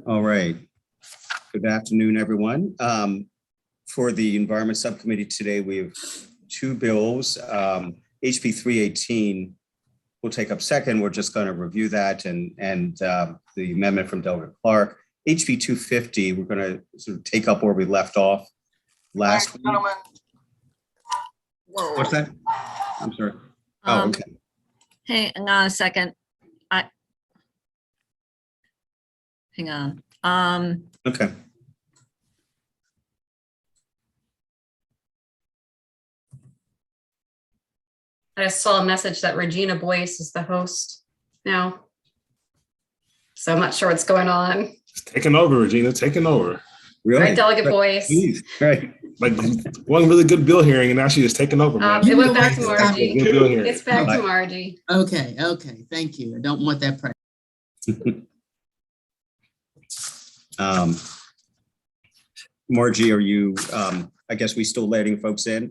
All right. Good afternoon, everyone. For the Environment Subcommittee today, we have two bills. HB 318 will take up second. We're just going to review that and the amendment from Delegate Clark. HB 250, we're going to sort of take up where we left off last week. Gentlemen. Whoa. What's that? I'm sorry. Oh, okay. Hang on a second. Hang on. Okay. I just saw a message that Regina Boyce is the host now. So I'm not sure what's going on. It's taking over, Regina, taking over. Really? Right, Delegate Boyce. Please. Right. Like one really good bill hearing, and now she is taking over. Man. It went back to Margie. Good bill hearing. It's back to Margie. Okay, thank you. I don't want that pressure. Margie, are you, I guess we still letting folks in?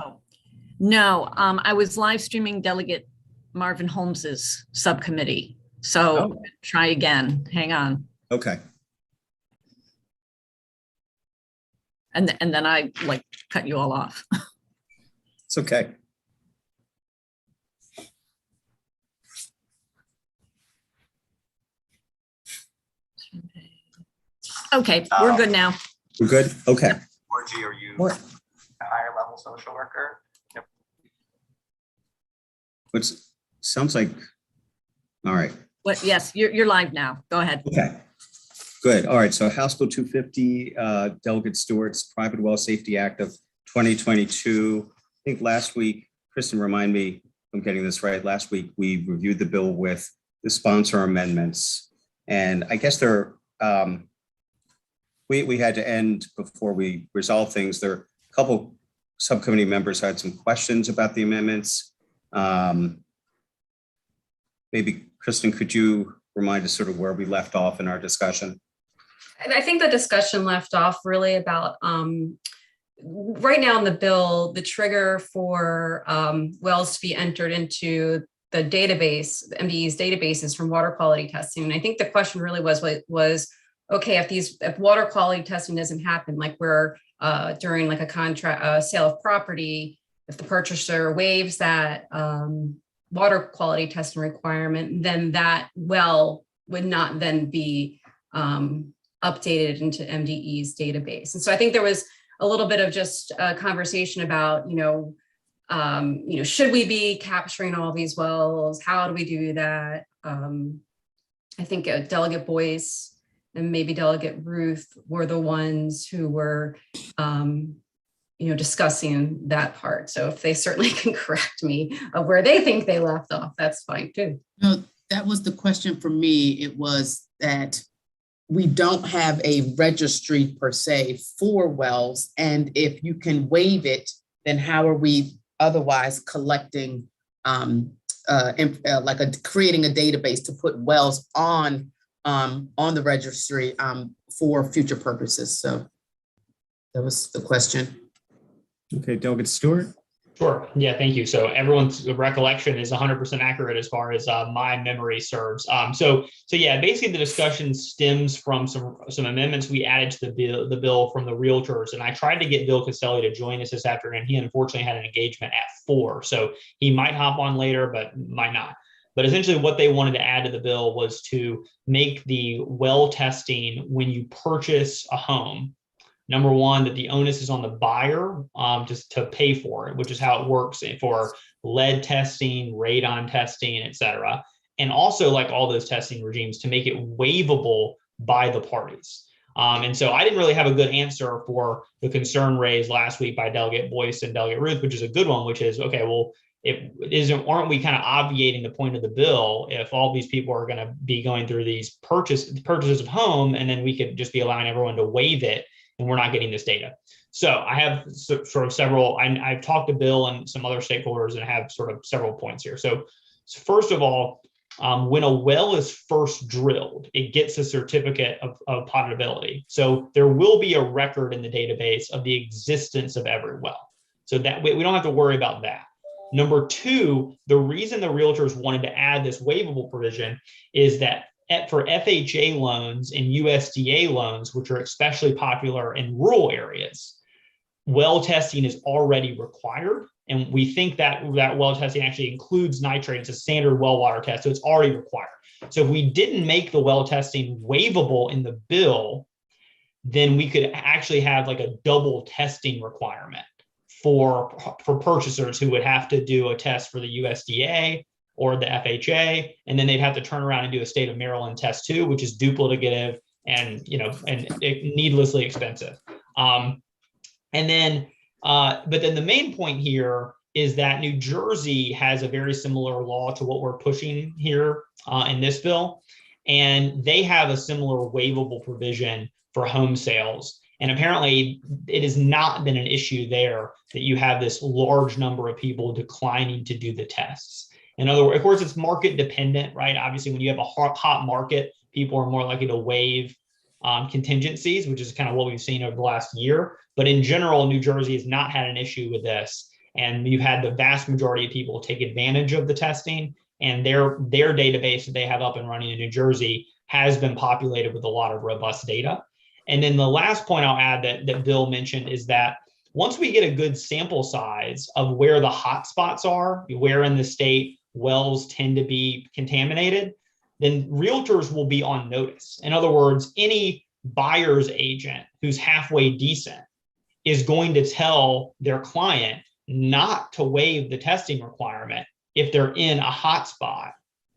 No, I was live streaming Delegate Marvin Holmes's subcommittee. So Try again. Hang on. Okay. And then I like cut you all off. It's okay. Okay, we're good now. We're good? Okay. Margie, are you What? a higher level social worker? Yep. Sounds like, all right. What? Yes, you're live now. Go ahead. Okay. Good. All right. So House Bill 250, Delegate Stewart's Private Well Safety Act of 2022. I think last week, Kristen, remind me if I'm getting this right. Last week, we reviewed the bill with the sponsor amendments. And I guess we had to end before we resolve things. There are a couple subcommittee members had some questions about the amendments. Maybe Kristen, could you remind us sort of where we left off in our discussion? I think the discussion left off really about right now in the bill, the trigger for wells to be entered into the database, the MDE's databases from water quality testing. And I think the question really was okay, if water quality testing doesn't happen, like we're during like a contract sale of property, if the purchaser waives that water quality testing requirement, then that well would not then be updated into MDE's database. And so I think there was a little bit of just a conversation about, should we be capturing all these wells? How do we do that? I think Delegate Boyce and maybe Delegate Ruth were the ones who were, discussing that part. So if they certainly can correct me of where they think they left off, that's fine too. No, that was the question for me. It was that we don't have a registry per se for wells. And if you can waive it, then how are we otherwise collecting, creating a database to put wells on the registry for future purposes? So that was the question. Okay, Delegate Stewart. Sure. Yeah, thank you. So everyone's recollection is 100% accurate as far as my memory serves. So yeah, basically the discussion stems from some amendments we added to the bill from the realtors. And I tried to get Bill Castelli to join us this afternoon. He unfortunately had an engagement at 4, so he might hop on later, but might not. But essentially what they wanted to add to the bill was to make the well testing when you purchase a home, number one, that the onus is on the buyer just to pay for it, which is how it works for lead testing, radon testing, et cetera. And also, like all those testing regimes, to make it waivable by the parties. And so I didn't really have a good answer for the concern raised last week by Delegate Boyce and Delegate Ruth, which is a good one, which is, okay, well, aren't we kind of obviating the point of the bill if all these people are going to be going through these purchases of home, and then we could just be allowing everyone to waive it, and we're not getting this data. So I have sort of several, I've talked to Bill and some other stakeholders and I have sort of several points here. So first of all, when a well is first drilled, it gets a certificate of potability. So there will be a record in the database of the existence of every well. So that we don't have to worry about that. Number two, the reason the realtors wanted to add this waivable provision is that for FHA loans and USDA loans, which are especially popular in rural areas, well testing is already required. And we think that well testing actually includes nitrate. It's a standard well water test, so it's already required. So if we didn't make the well testing waivable in the bill, then we could actually have like a double testing requirement for purchasers who would have to do a test for the USDA or the FHA, and then they'd have to turn around and do a state of Maryland test too, which is duplicative and needlessly expensive. But then the main point here is that New Jersey has a very similar law to what we're pushing here in this bill, and they have a similar waivable provision for home sales. And apparently it has not been an issue there that you have this large number of people declining to do the tests. In other words, of course, it's market dependent, right? Obviously, when you have a hot market, people are more likely to waive contingencies, which is kind of what we've seen over the last year. But in general, New Jersey has not had an issue with this. And you've had the vast majority of people take advantage of the testing, and their database that they have up and running in New Jersey has been populated with a lot of robust data. And then the last point I'll add that Bill mentioned is that once we get a good sample size of where the hot spots are, where in the state wells tend to be contaminated, then realtors will be on notice. In other words, any buyer's agent who's halfway decent is going to tell their client not to waive the testing requirement if they're in a hot spot,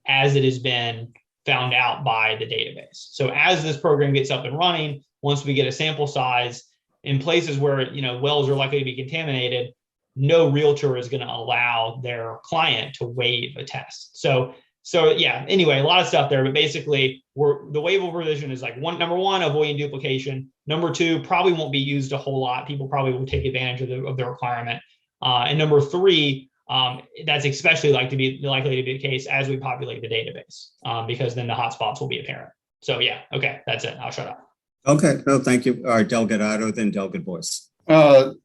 as it has been found out by the database. So as this program gets up and running, once we get a sample size in places where wells are likely to be contaminated, no realtor is going to allow their client to waive a test. So yeah, anyway, a lot of stuff there, but basically the waivable provision is like number one, avoiding duplication. Number two, probably won't be used a whole lot. People probably will take advantage of the requirement. And number three, that's especially likely to be the case as we populate the database, because then the hotspots will be apparent. So yeah, okay, that's it. I'll shut up. Okay, no, thank you. All right, Delegate Otto, then Delegate Boyce. Thank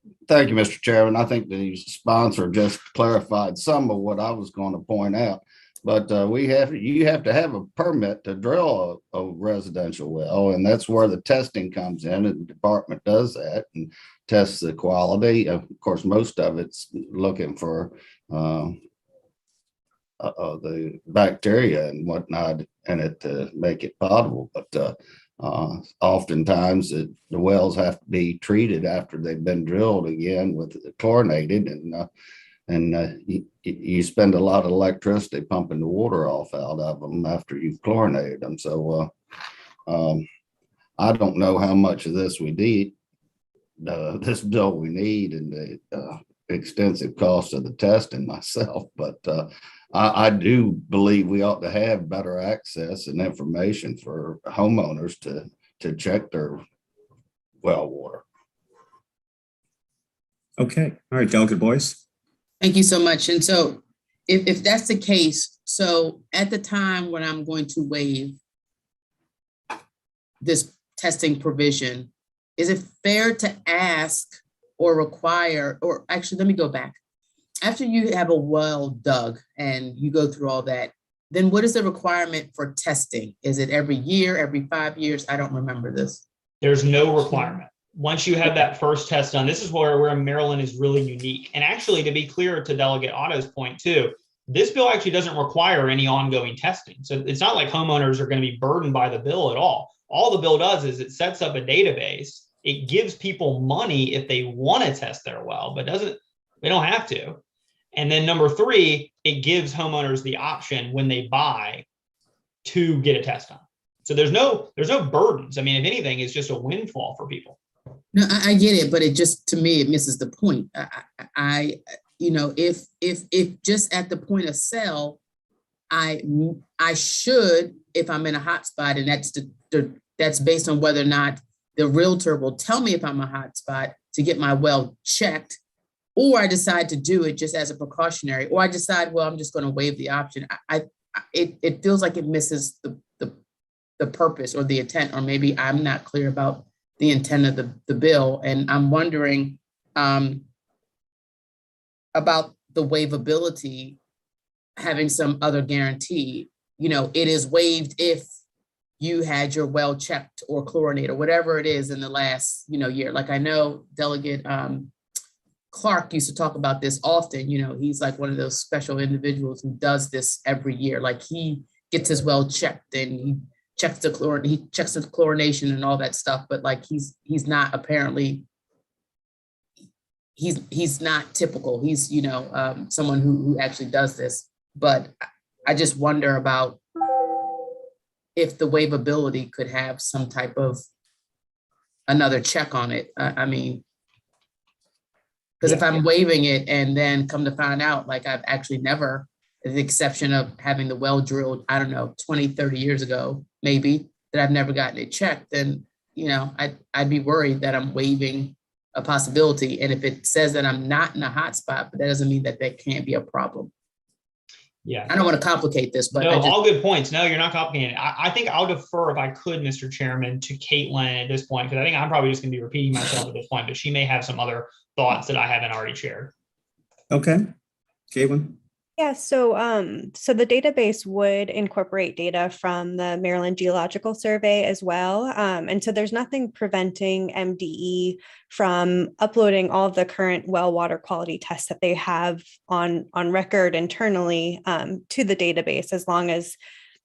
you, Mr. Chairman. I think the sponsor just clarified some of what I was going to point out. But you have to have a permit to drill a residential well, and that's where the testing comes in. And the department does that and tests the quality. Of course, most of it's looking for the bacteria and whatnot in it to make it potable. But oftentimes the wells have to be treated after they've been drilled again with chlorinated, and you spend a lot of electricity pumping the water off out of them after you've chlorinated them. So I don't know how much of this we need, this bill we need, and the extensive cost of the testing myself, but I do believe we ought to have better access and information for homeowners to check their well water. Okay, all right, Delegate Boyce. Thank you so much. And so if that's the case, so at the time when I'm going to waive this testing provision, is it fair to ask or require, or actually, let me go back. After you have a well dug and you go through all that, then what is the requirement for testing? Is it every year, every 5 years? I don't remember this. There's no requirement. Once you have that first test done, this is where Maryland is really unique. And actually, to be clear to Delegate Otto's point too, this bill actually doesn't require any ongoing testing. So it's not like homeowners are going to be burdened by the bill at all. All the bill does is it sets up a database. It gives people money if they want to test their well, but they don't have to. And then number three, it gives homeowners the option when they buy to get a test done. So there's no burdens. I mean, if anything, it's just a windfall for people. No, I get it, but it just, to me, it misses the point. If just at the point of sale, I should, if I'm in a hot spot, and that's based on whether or not the realtor will tell me if I'm a hot spot to get my well checked, or I decide to do it just as a precautionary, or I decide, well, I'm just going to waive the option. It feels like it misses the purpose or the intent, or maybe I'm not clear about the intent of the bill. And I'm wondering about the waivability, having some other guarantee. It is waived if you had your well checked or chlorinated or whatever it is in the last, year. Like I know Delegate Clark used to talk about this often. He's like one of those special individuals who does this every year. Like he gets his well checked and he checks the chlorination and all that stuff. But like he's not apparently, he's not typical. He's someone who actually does this. But I just wonder about if the waivability could have some type of another check on it. I mean, because if I'm waiving it and then come to find out, like I've actually never, with the exception of having the well drilled, I don't know, 20, 30 years ago, maybe, that I've never gotten it checked, then, I'd be worried that I'm waiving a possibility. And if it says that I'm not in a hot spot, but that doesn't mean that can't be a problem. Yeah. I don't want to complicate this, but no, all good points. No, you're not complicating it. I think I'll defer, if I could, Mr. Chairman, to Caitlin at this point, because I think I'm probably just going to be repeating myself at this point, but she may have some other thoughts that I haven't already shared. Okay, Caitlin? Yeah, so the database would incorporate data from the Maryland Geological Survey as well. And so there's nothing preventing MDE from uploading all of the current well water quality tests that they have on record internally to the database, as long as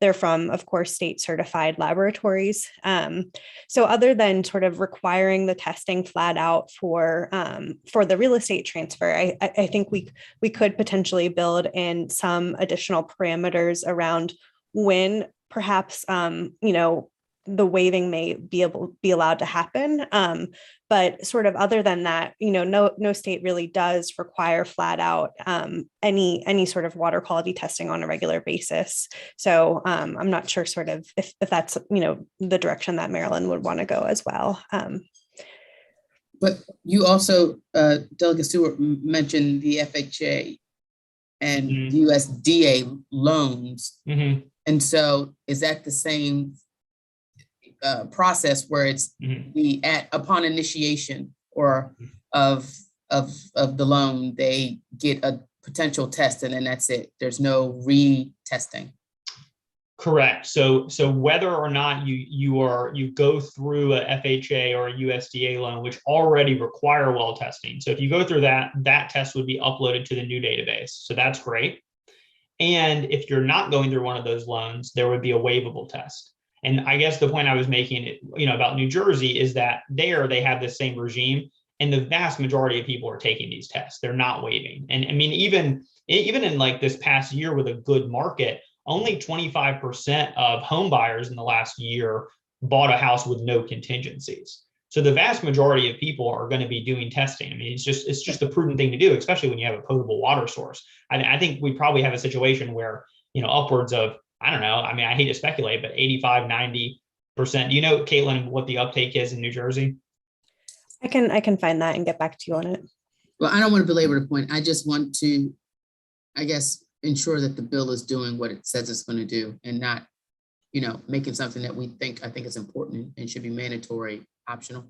they're from, of course, state certified laboratories. So other than sort of requiring the testing flat out for the real estate transfer, I think we could potentially build in some additional parameters around when perhaps the waiving may be allowed to happen. But sort of other than that, no state really does require flat out any sort of water quality testing on a regular basis. So I'm not sure sort of if that's, the direction that Maryland would want to go as well. But you also, Delegate Stewart, mentioned the FHA and USDA loans. Mm-hmm. And so is that the same process where it's upon initiation or of the loan, they get a potential test and then that's it? There's no retesting. Correct. So whether or not you go through a FHA or a USDA loan, which already require well testing. So if you go through that test would be uploaded to the new database. So that's great. And if you're not going through one of those loans, there would be a waivable test. And I guess the point I was making, about New Jersey is that they have the same regime, and the vast majority of people are taking these tests. They're not waiving. And I mean, even in like this past year with a good market, only 25% of home buyers in the last year bought a house with no contingencies. So the vast majority of people are going to be doing testing. I mean, it's just the prudent thing to do, especially when you have a potable water source. I think we probably have a situation where, upwards of, I don't know, I mean, I hate to speculate, but 85, 90%. Do you know, Caitlin, what the uptake is in New Jersey? I can find that and get back to you on it. Well, I don't want to belabor the point. I just want to, I guess, ensure that the bill is doing what it says it's going to do and not, making something that I think is important and should be mandatory optional.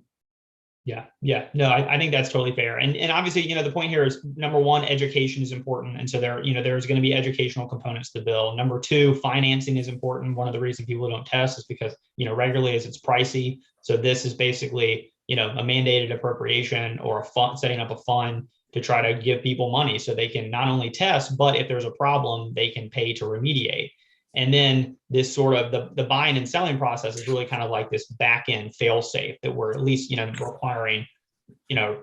Yeah. No, I think that's totally fair. And obviously, the point here is, number one, education is important. And so there's going to be educational components to the bill. Number two, financing is important. One of the reasons people don't test is because, regularly it's pricey. So this is basically, a mandated appropriation or a fund, setting up a fund to try to give people money so they can not only test, but if there's a problem, they can pay to remediate. And then this sort of the buying and selling process is really kind of like this back end fail safe that we're at least, requiring,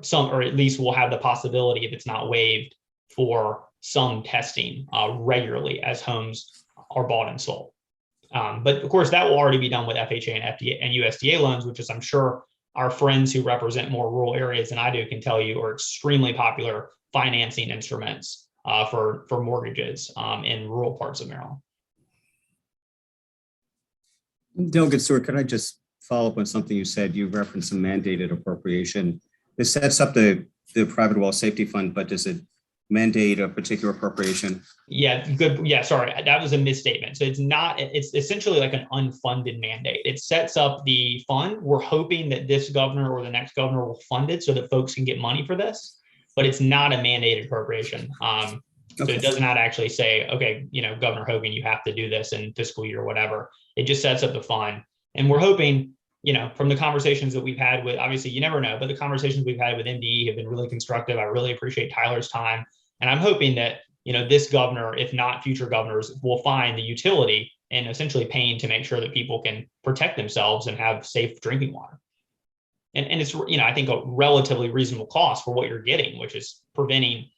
some, or at least we'll have the possibility, if it's not waived, for some testing regularly as homes are bought and sold. But of course, that will already be done with FHA and FDA and USDA loans, which is, I'm sure, our friends who represent more rural areas than I do can tell you are extremely popular financing instruments for mortgages in rural parts of Maryland. Delegate Stewart, could I just follow up on something you said? You referenced a mandated appropriation. This sets up the private well safety fund, but does it mandate a particular appropriation? Yeah, good. Yeah, sorry, that was a misstatement. So it's essentially like an unfunded mandate. It sets up the fund. We're hoping that this governor or the next governor will fund it so that folks can get money for this, but it's not a mandated appropriation. So it does not actually say, okay, Governor Hogan, you have to do this in fiscal year, whatever. It just sets up the fund. And we're hoping, from the conversations that we've had with, obviously you never know, but the conversations we've had with MDE have been really constructive. I really appreciate Tyler's time. And I'm hoping that, this governor, if not future governors, will find the utility in essentially paying to make sure that people can protect themselves and have safe drinking water. And it's, I think a relatively reasonable cost for what you're getting, which is preventing,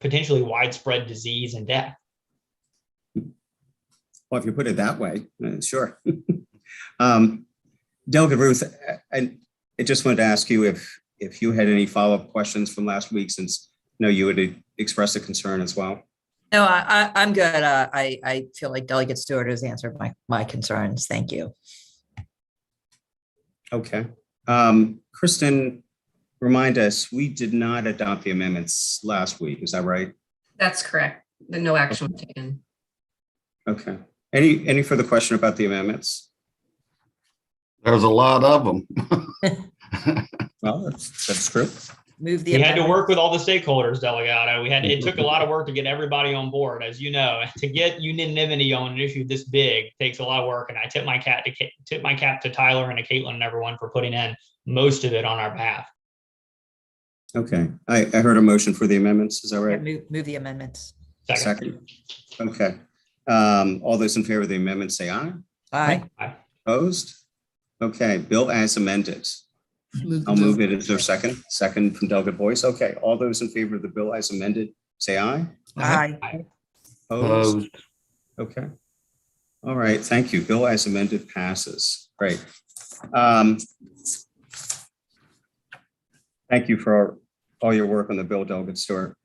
potentially widespread disease and death. Well, if you put it that way, sure. Delegate Ruth, I just wanted to ask you if you had any follow-up questions from last week, since you had expressed a concern as well. No, I'm good. I feel like Delegate Stewart has answered my concerns. Thank you. Okay. Kristen, remind us, we did not adopt the amendments last week. Is that right? That's correct. No action was taken. Okay. Any further question about the amendments? There's a lot of them. Well, that's true. Move the We had to amendment. work with all the stakeholders, Delegado. It took a lot of work to get everybody on board. As you know, to get unanimity on an issue this big takes a lot of work. And I tip my cap to Tyler and to Caitlin and everyone for putting in most of it on our behalf. Okay. I heard a motion for the amendments. Is that right? Move the amendments. Second. Okay. All those in favor of the amendment say aye. Aye. Aye. Opposed? Okay. Bill as amended. I'll move it. Is there a second? Second from Delegate Boyce. Okay. All those in favor of the bill as amended, say aye. Aye. Opposed? Okay. All right. Thank you. Bill as amended passes. Great. Thank you for all your work on the bill, Delegate Stewart.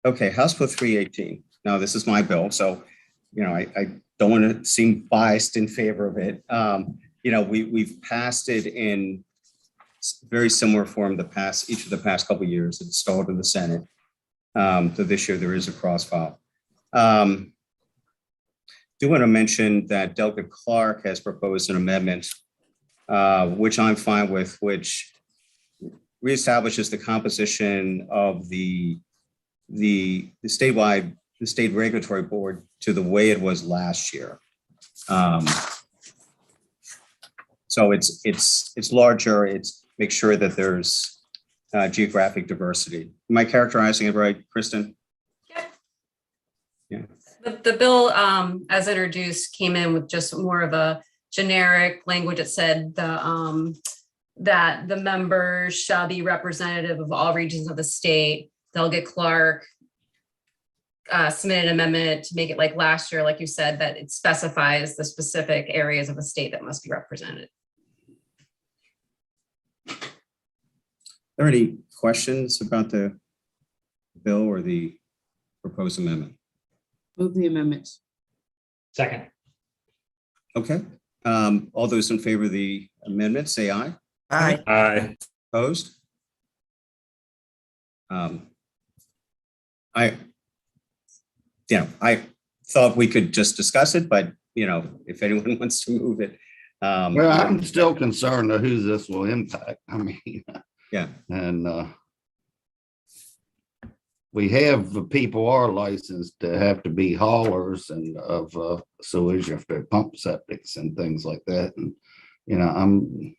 Okay. House Bill 318. Now, this is my bill, so, I don't want to seem biased in favor of it. We've passed it in very similar form each of the past couple of years. It's stalled in the Senate. So this year there is a cross file. Do want to mention that Delegate Clark has proposed an amendment, which I'm fine with, which reestablishes the composition of the state regulatory board to the way it was last year. So it's larger. It's make sure that there's geographic diversity. Am I characterizing it right, Kristen? Yeah. The bill, as introduced, came in with just more of a generic language. It said that the members shall be representative of all regions of the state. Delegate Clark submitted an amendment to make it like last year, like you said, that it specifies the specific areas of the state that must be represented. Are there any questions about the bill or the proposed amendment? Move the amendments. Second. Okay. All those in favor of the amendment, say aye. Aye. Aye. Opposed? I thought we could just discuss it, but if anyone wants to move it. Well, I'm still concerned of who this will impact. I mean, yeah. And we have the people are licensed to have to be haulers and of sewage if they're pump septics and things like that. And I'm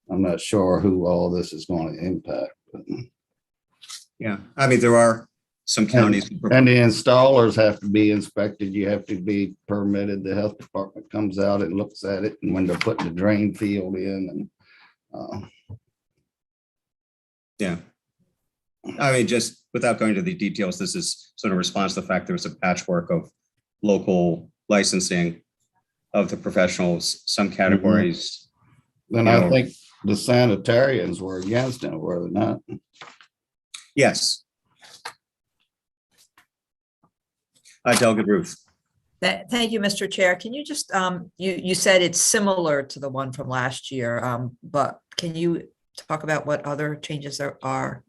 not sure who all this is going to impact. But. Yeah, I mean there are some counties. And the installers have to be inspected. You have to be permitted. The health department comes out and looks at it, and when they're putting the drain field in, and yeah. I mean, just without going to the details, this is sort of response to the fact there's a patchwork of local licensing of the professionals, some categories. then I think the sanitarians were against it, were they not? Yes. Delegate Ruth. Thank you, Mr. Chair. Can you just, you said it's similar to the one from last year, but can you talk about what other changes there are?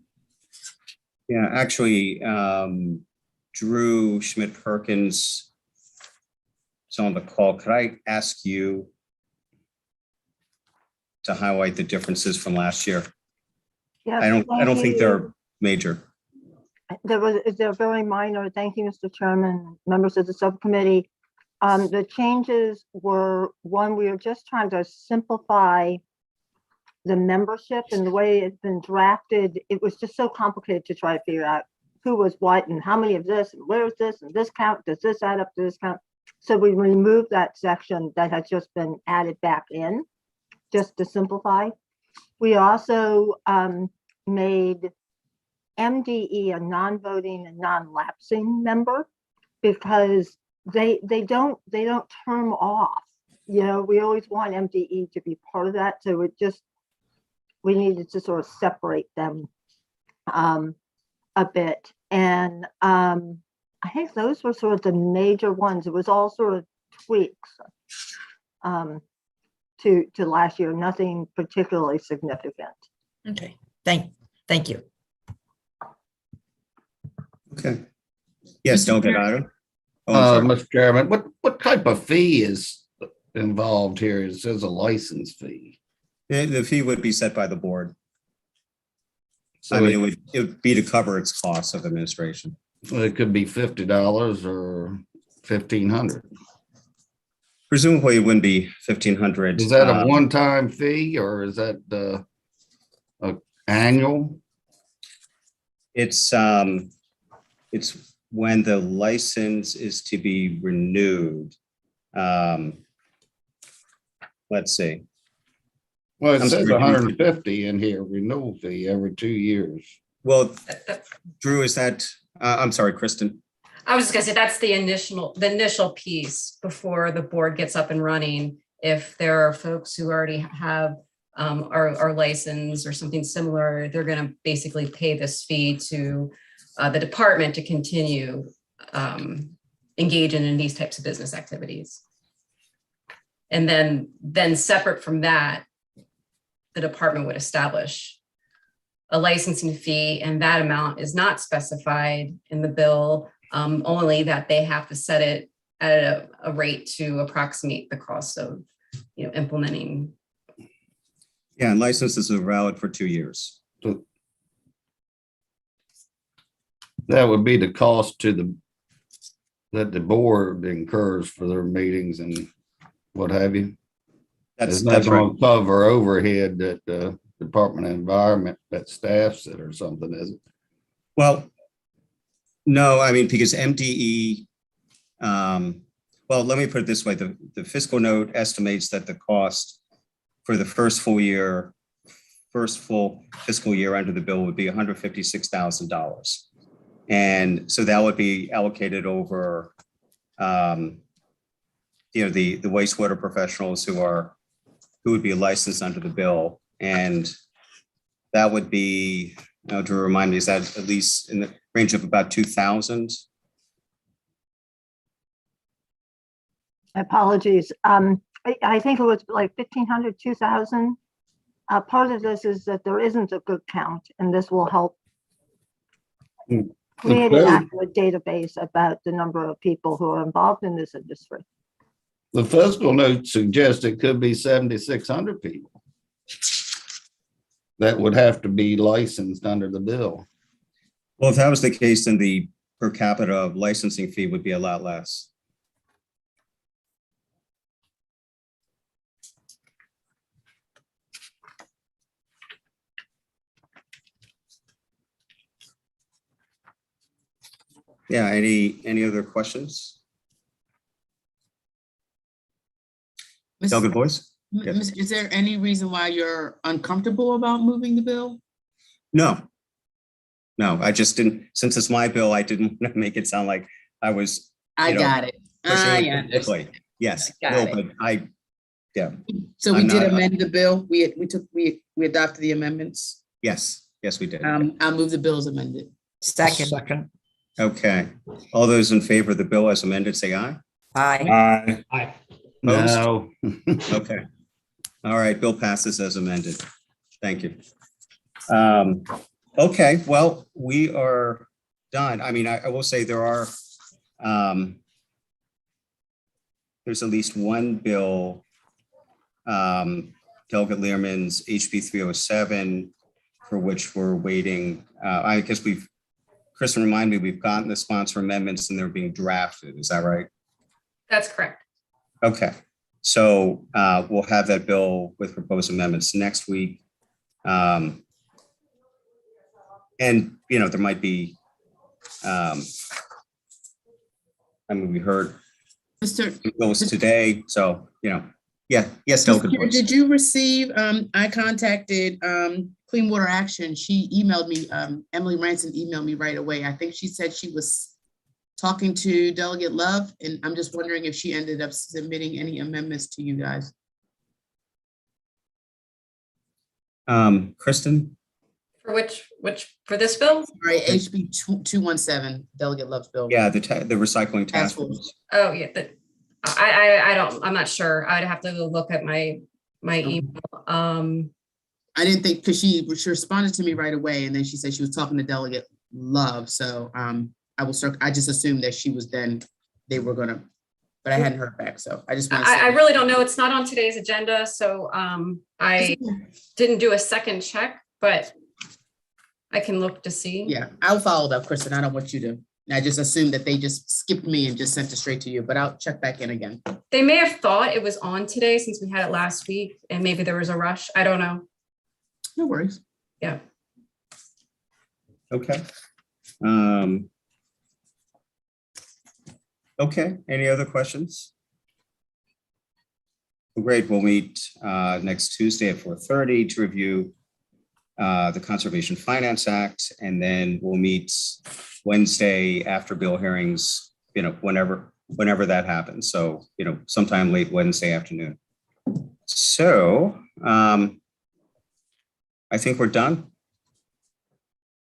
Yeah, actually, Drew Schmidt-Perkins is on the call. Could I ask you to highlight the differences from last year? Yes, I don't think they're major. they're very minor. Thank you, Mr. Chairman, members of the subcommittee. The changes were, one, we were just trying to simplify the membership, and the way it's been drafted, it was just so complicated to try to figure out who was what and how many of this and where's this and this count, does this add up to this count? So we removed that section that has just been added back in, just to simplify. We also made MDE a non-voting and non-lapsing member, because they don't term off. You know, we always want MDE to be part of that, so we needed to sort of separate them a bit. And I think those were sort of the major ones. It was all sort of tweaks to last year, nothing particularly significant. Okay, thank you. Okay. Yes, Delegate Ida. Oh, I'm sorry. Mr. Chairman, what type of fee is involved here? It says a license fee. The fee would be set by the board. So I mean, it would be to cover its costs of administration. it could be $50 or $1,500. Presumably, it wouldn't be 1,500. Is that a one-time fee or is that a annual? It's when the license is to be renewed. Let's see. Well, it I'm says sorry. 150 in here, renewal fee every 2 years. Well, Drew, is that, I'm sorry, Kristen. I was just gonna say, that's the initial piece before the board gets up and running. If there are folks who already have are licensed or something similar, they're gonna basically pay this fee to the department to continue engaging in these types of business activities. And then separate from that, the department would establish a licensing fee, and that amount is not specified in the bill, only that they have to set it at a rate to approximate the cost of, implementing. Yeah, and licenses are valid for 2 years. That would be the cost that the board incurs for their meetings and what have you. That's not right. going to cover overhead that the Department of Environment, that staffs it or something, is it? Well, no, I mean, because MDE, well, let me put it this way. The fiscal note estimates that the cost for the first full fiscal year under the bill would be $156,000. And so that would be allocated over, the wastewater professionals who would be licensed under the bill. And that would be, Drew, remind me, is that at least in the range of about 2,000? Apologies. I think it was like 1,500, 2,000. Part of this is that there isn't a good count, and this will help create an accurate database about the number of people who are involved in this industry. The fiscal note suggests it could be 7,600 people that would have to be licensed under the bill. Well, if that was the case, then the per capita licensing fee would be a lot less. Yeah, any other questions? Delegate Boyce? Yes. Is there any reason why you're uncomfortable about moving the bill? No, I just didn't, since it's my bill, I didn't want to make it sound like I was. Got it. I understand. Yes, no, but yeah. So we did amend the bill. We adopted the amendments. Yes, we did. I'll move the bills amended. Second. Okay, all those in favor of the bill as amended, say aye. Aye. Aye. No. Okay. All right, bill passes as amended. Thank you. Okay, well, we are done. I mean, I will say there are, there's at least one bill, Delegate Learman's HB 307, for which we're waiting. I guess Kristen, remind me, we've gotten the sponsor amendments and they're being drafted. Is that right? That's correct. Okay, so we'll have that bill with proposed amendments next week. And, you know, there might be, I mean, we heard Mr. bills today, so, you know, yeah, yes, Delegate Boyce. Did you receive, I contacted Clean Water Action. She emailed me, Emily Ranson emailed me right away. I think she said she was talking to Delegate Love, and I'm just wondering if she ended up submitting any amendments to you guys. Kristen? For for this bill? All right, HB 217, Delegate Love's bill. Yeah, the recycling task force. Oh, yeah, I'm not sure. I'd have to look at my email. I didn't think, because she responded to me right away, and then she said she was talking to Delegate Love, so I just assumed that she was they were gonna, but I hadn't heard back, so I just want to say. I really don't know. It's not on today's agenda, so I didn't do a second check, but I can look to see. Yeah, I'll follow up, Kristen. I don't want you to, I just assumed that they just skipped me and just sent it straight to you, but I'll check back in again. They may have thought it was on today since we had it last week, and maybe there was a rush. I don't know. No worries. Yeah. Okay. Okay, any other questions? Great, we'll meet next Tuesday at 4:30 to review the Conservation Finance Act, and then we'll meet Wednesday after bill hearings, you know, whenever that happens. So, you know, sometime late Wednesday afternoon. So I think we're done.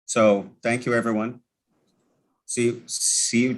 So thank you, everyone. See you tomorrow.